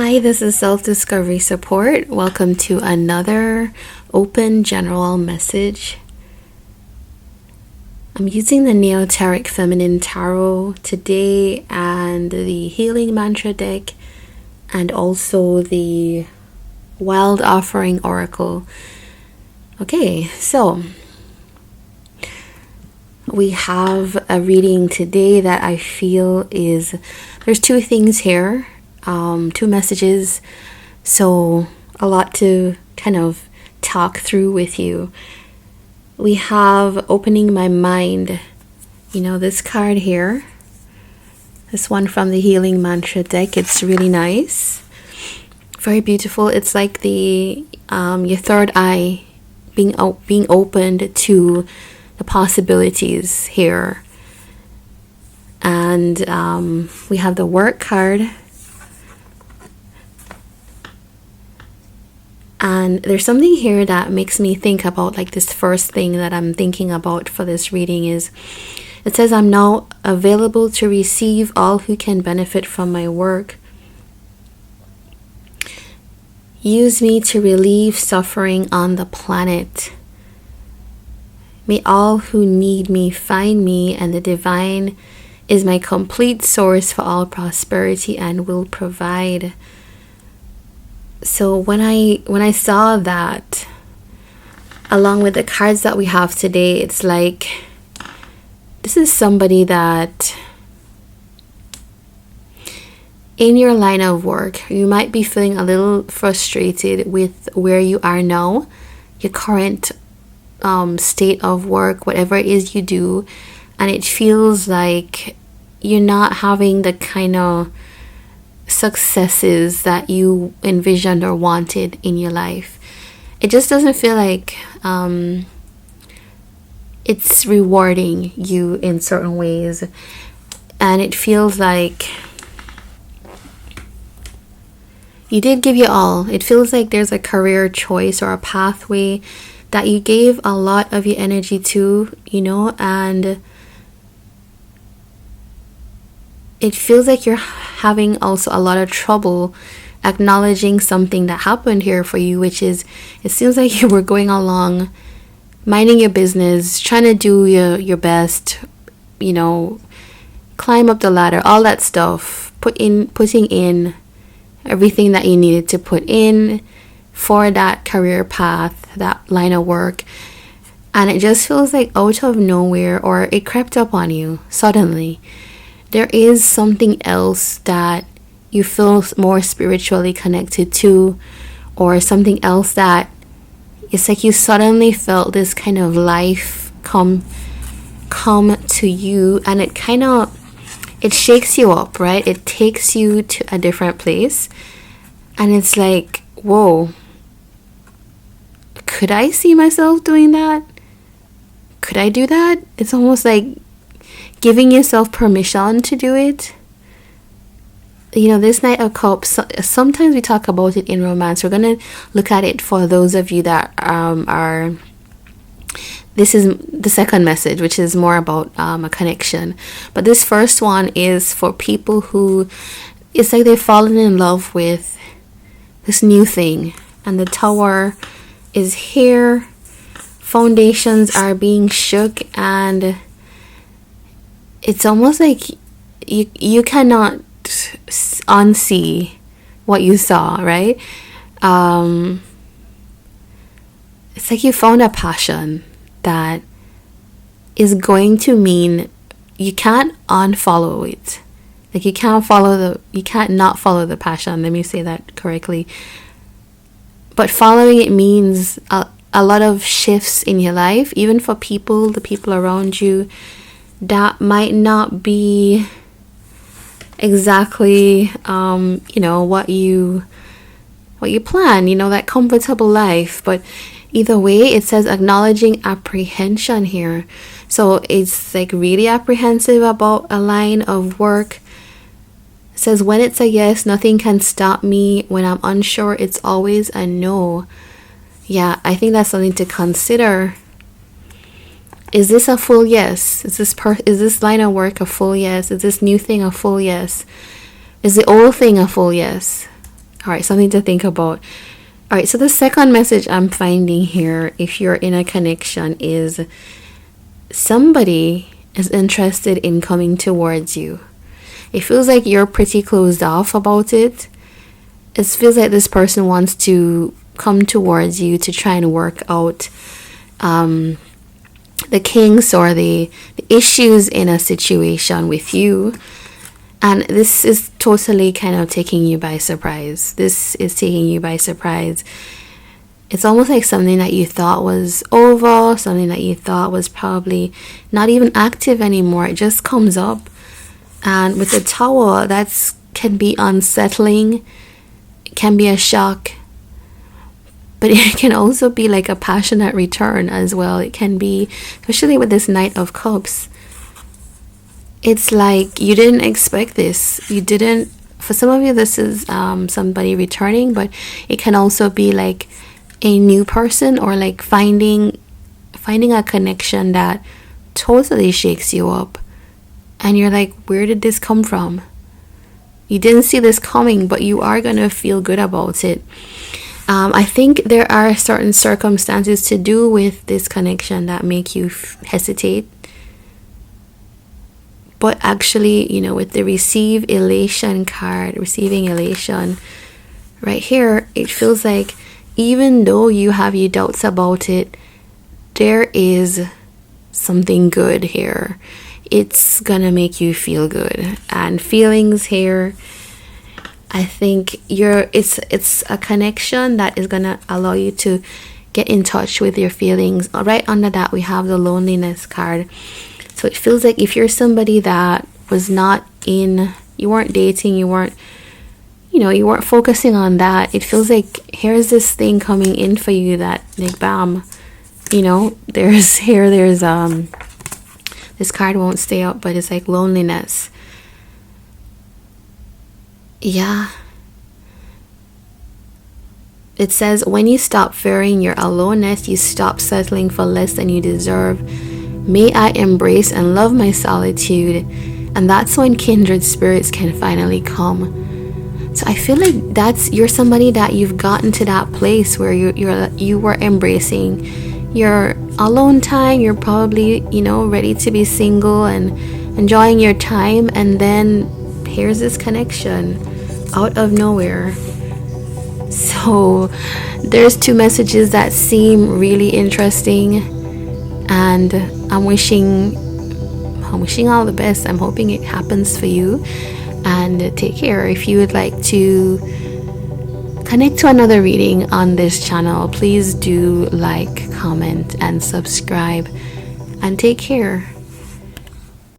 Hi, this is Self Discovery Support. Welcome to another open general message. I'm using the Neoteric Feminine Tarot today and the Healing Mantra deck and also the Wild Offering Oracle. Okay, so we have a reading today that I feel there's two things here. Two messages, so a lot to kind of talk through with you. We have opening my mind, this card here, this one from the Healing Mantra deck. It's really nice, very beautiful. It's like the your third eye being opened to the possibilities here. And we have the work card. And there's something here that makes me think about, like, this first thing that I'm thinking about for this reading is, it says, I'm now available to receive all who can benefit from my work. Use me to relieve suffering on the planet. May all who need me find me, and the divine is my complete source for all prosperity and will provide. So when I saw that, along with the cards that we have today, it's like this is somebody that in your line of work, you might be feeling a little frustrated with where you are now, your current state of work, whatever it is you do, and it feels like you're not having the kind of successes that you envisioned or wanted in your life. It just doesn't feel like it's rewarding you in certain ways, and it feels like you did give your all. It feels like there's a career choice or a pathway that you gave a lot of your energy to, and it feels like you're having also a lot of trouble acknowledging something that happened here for you, which is, it seems like you were going along, minding your business, trying to do your best, climb up the ladder, all that stuff, putting in everything that you needed to put in for that career path, that line of work. And it just feels like out of nowhere, or it crept up on you suddenly, there is something else that you feel more spiritually connected to, or something else that it's like you suddenly felt this kind of life come to you, and it shakes you up, right? It takes you to a different place, and it's like, whoa, could I see myself doing that? Could I do that? It's almost like giving yourself permission to do it. This Knight of Cups, sometimes we talk about it in romance. We're going to look at it for those of you that this is the second message, which is more about a connection. But this first one is for people who, it's like they've fallen in love with this new thing. And the Tower is here. Foundations are being shook, and it's almost like you cannot unsee what you saw, right? It's like you found a passion that is going to mean you can't unfollow it. Like you can't not follow the passion. Let me say that correctly. But following it means a lot of shifts in your life, even for the people around you, that might not be exactly what you plan, that comfortable life. But either way, it says acknowledging apprehension here. So it's like really apprehensive about a line of work. It says when it's a yes, nothing can stop me. When I'm unsure, it's always a no. Yeah, I think that's something to consider. Is this a full yes? Is this line of work a full yes? Is this new thing a full yes? Is the old thing a full yes? All right, something to think about. All right, so the second message I'm finding here, if you're in a connection, is somebody is interested in coming towards you. It feels like you're pretty closed off about it. It feels like this person wants to come towards you to try and work out the kinks or the issues in a situation with you. And this is totally kind of taking you by surprise. This is taking you by surprise. It's almost like something that you thought was over, something that you thought was probably not even active anymore. It just comes up. And with the Tower, that can be unsettling. It can be a shock. But it can also be like a passionate return as well. It can be, especially with this Knight of Cups. It's like you didn't expect this. You didn't. For some of you, this is somebody returning, but it can also be like a new person, or like finding a connection that totally shakes you up, and you're like, where did this come from? You didn't see this coming, but you are gonna feel good about it. I think there are certain circumstances to do with this connection that make you hesitate. But actually, you know, with the receiving elation right here, it feels like even though you have your doubts about it, there is something good here. It's gonna make you feel good. And feelings here, I think it's a connection that is gonna allow you to get in touch with your feelings. Right under that, we have the loneliness card. So it feels like if you're somebody that was not in, you weren't dating, you weren't focusing on that, it feels like here's this thing coming in for you that, like, bam, you know, this card won't stay up, but it's like loneliness. Yeah. It says, when you stop fearing your aloneness, you stop settling for less than you deserve. May I embrace and love my solitude. And that's when kindred spirits can finally come. So I feel like you're somebody that you've gotten to that place where you were embracing your alone time. You're probably, you know, ready to be single and enjoying your time. And then here's this connection out of nowhere. So there's two messages that seem really interesting. And I'm wishing all the best. I'm hoping it happens for you. And take care. If you would like to connect to another reading on this channel, please do like, comment, and subscribe. And take care.